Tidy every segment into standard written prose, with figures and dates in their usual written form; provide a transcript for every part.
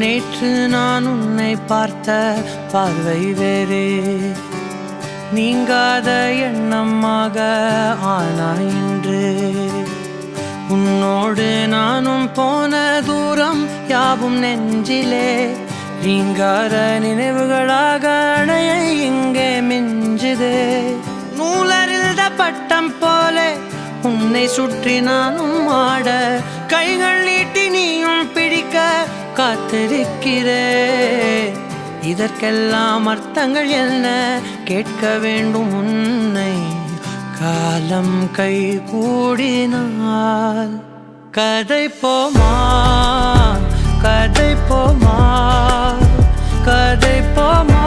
நேற்று நான் உன்னை பார்த்த பார்வை வேறே, நீங்காத எண்ணமாக ஆனாய் இன்று. உன்னோடு நானும் போன தூரம் யாவும் நெஞ்சிலே, நீங்காத நினைவுகளாக அணைய இங்கே மிஞ்சுதே. நூலறிந்த பட்டம் போல உன்னை சுற்றி நானும் ஆட, கைகள் நீட்டி நீயும் பிடிக்க காத்திருக்கிறே. இதற்கெல்லாம் அர்த்தங்கள் என்ன கேட்க வேண்டும் உன்னை, காலம் கை கூடினால். கதை போமா கதை போமா கதை போமா,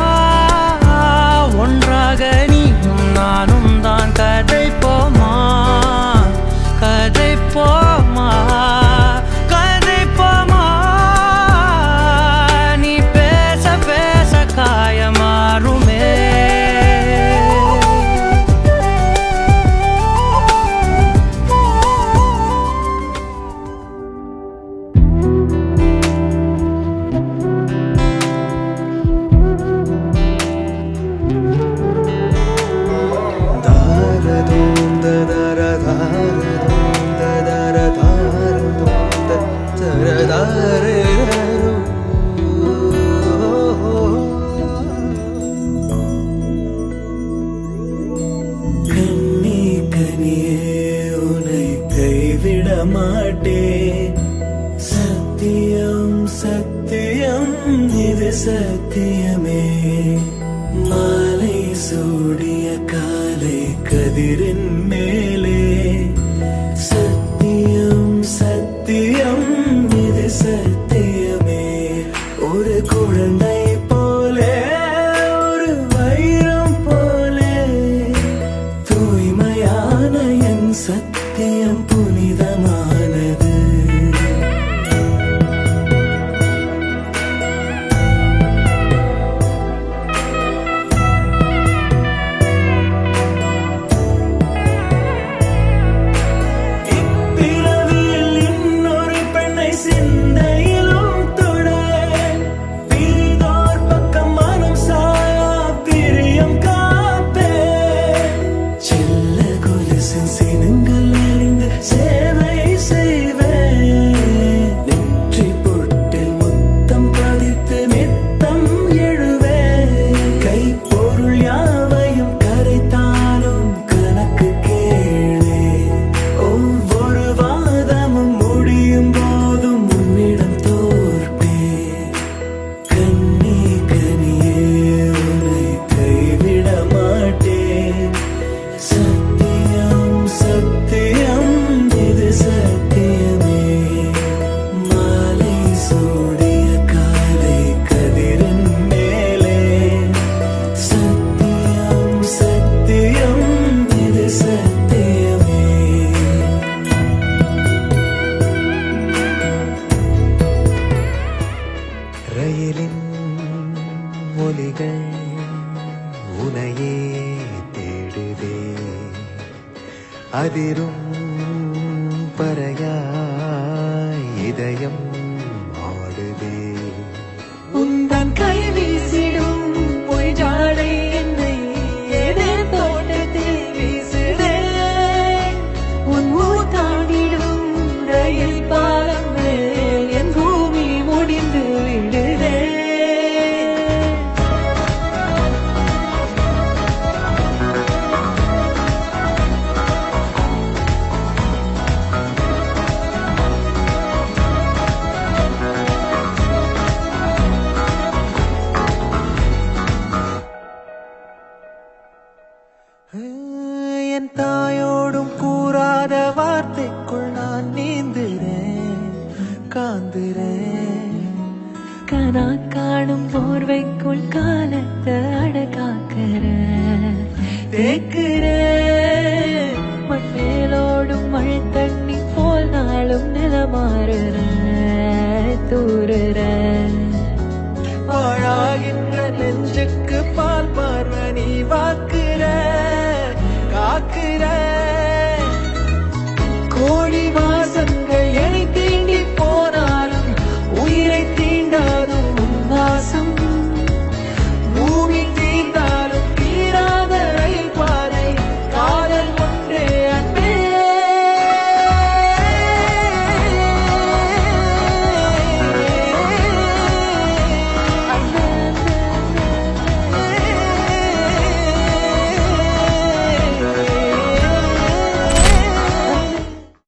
ஒன்றாக நீயும் நானும் தான். கதை போமா கதை போமா கதை போமா, நீ பேச பேச காயமாறுமே. சத்தியம் சத்தியம் இது சத்தியமே, மாலை சூடிய காலை கதிரின் மேலே. சத்தியம் சத்தியம் இது சத்தியமே, ஒரு குழந்தை போலே ஒரு வைரம் போலே, தூய்மையான என் சத்தியம் புனிதமானது. ரயிலின் ஒலிகள் உனையே தேடுதே, அதிரும் பறையாய் இதயம் ஆடுதே. உந்தன் கை வீசிடும் பொய் ஜாடை என்னை ஏதே தோட்டத்தில் வீசுதே. உன் ஊர் தாண்டிடும் ரயில் பாலம் மேல் என் பூமி முடிந்து விடுதே. என் தாயோடும் கூறாத வார்த்தைக்குள் நான் நீந்துறேன் காந்துறேன். கனா காணும் போர்வைக்குள் காலத்தை அடக்காக்கிற தேக்குற. மண் மேலோடும் மழை தண்ணி போல் நாளும் நிலமாறுற தூர